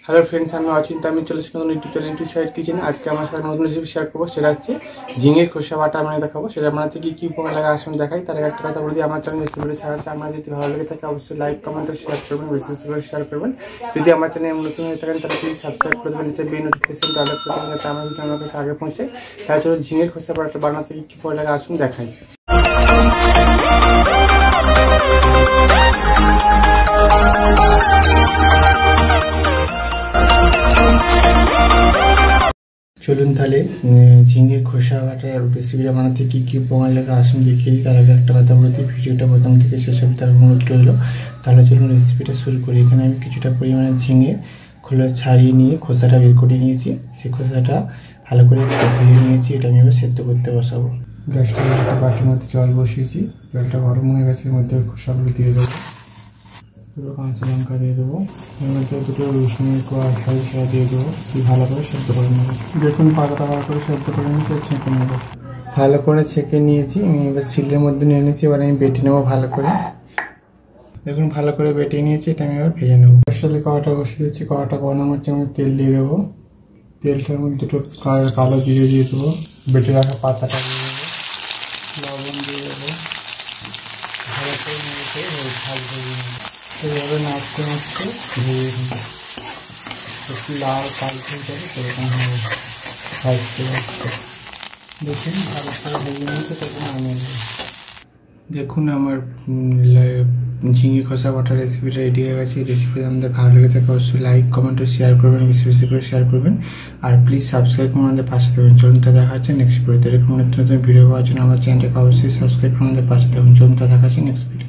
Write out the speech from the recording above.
Hello friends, আমি অচিন্তা। আমি চলে এসেছি নতুন ইউটিউব চ্যানেল ইন্টু শাহেদ কিচেনে। আজকে আমার সাথে নতুন রেসিপি শেয়ার করবো। সেটা হচ্ছে ঝিঙের খোসা বাটা মানে দেখাবো। সেটা বানাতে কি উপকরণ লাগে আসুন দেখাই। তার আগে একটা কথা বলে দিই, আমার চ্যানেল রেসিপিটা ছাড়া আছে। আমার যদি ভালো লেগে থাকে অবশ্যই লাইক কমেন্ট ও শেয়ার করবেন, বেশি বেশি করে শেয়ার করবেন। যদি আমার চ্যানেল নতুন হয়ে থাকেন তাহলে প্লিজ সাবস্ক্রাইব করে দেবেন, নিচে বেল নোটিফিকেশনটা অল করে দেবেন যাতে আমার ভিডিও আমার কাছে আগে পৌঁছে। তাই চলো ঝিঙের খোসা বাটা বানাতে কি উপকরণ লাগে আসুন দেখাই। চলুন তাহলে ঝিঙের খোসা বাটার রেসিপিটা বানাতে কি উপকরণ লাগে আসুন দেখিয়ে দিই। তার আগে একটা কথা বলে দিই, ভিডিওটা প্রথম থেকে শেষ অবধি তার অনুরোধ রইল। তাহলে চলুন রেসিপিটা শুরু করি। এখানে আমি কিছুটা পরিমাণে ঝিঙে খোলা ছাড়িয়ে নিয়ে খোসাটা বের করে নিয়েছি। সেই খোসাটা ভালো করে ধুয়ে নিয়েছি। এটা আমি এবার সেদ্ধ করতে বসাবো। গ্যাসটা একটা বাটির মধ্যে জল বসিয়েছি। জলটা গরম হয়ে গেছে, এর মধ্যে খোসাগুলো দিয়ে দেবো। দুটো কাঁচা লঙ্কা দিয়ে দেবো, এর মধ্যে দুটো রসুনের কোয়া ছাড়া দিয়ে দেবো। ভালো করে সেদ্ধ করে নেবো। দেখুন পাতাটা ভালো করে সেদ্ধ করে নিয়েছি, ছেঁকে নেবো। ভালো করে ছেঁকে নিয়েছি আমি, এবার শিলের মধ্যে নিয়ে নিয়েছি। এবার আমি বেটে নেবো ভালো করে। দেখুন ভালো করে বেটে নিয়েছি, এটা আমি এবার ভেজে নেবো। গ্যাসটাতে কড়াটা বসিয়ে দিচ্ছি। কড়াটা গরম হচ্ছে, আমি তেল দিয়ে দেবো। তেলটার মধ্যে দুটো কালো জিরে দিয়ে দেবো। বেটে রাখা পাতাটা দিয়ে দেবো, লবণ দিয়ে দেবো। ভালো করে নিয়েছে ভাজতে দিয়ে নেবো। এইভাবে নাচতে নাচতে ভেজে নেবো। একটু লাল কাল হয়ে যাবে সেরকম হবে ভাজতে ভাজতে। দেখুন ভালো করে ভেজে নিয়েছে, তখন নামিয়ে নেবো। দেখুন আমার ঝিঙে খোসা বাটার রেসিপিটা রেডি হয়ে গেছে। এই রেসিপিটা আমাদের ভালো লেগে থাকে অবশ্যই লাইক কমেন্ট ও শেয়ার করবেন, বেশি বেশি করে শেয়ার করবেন। আর প্লিজ সাবস্ক্রাইব করে আমাদের পাশে থাকবেন। চলুন তা দেখা হচ্ছে নেক্সট ভিডিওতে। এরকম নতুন নতুন ভিডিও পাওয়ার জন্য আমার চ্যানেলটাকে অবশ্যই সাবস্ক্রাইব করে আমাদের পাশে থাকবেন। চলুন তা দেখা হচ্ছে নেক্সট ভিডিও।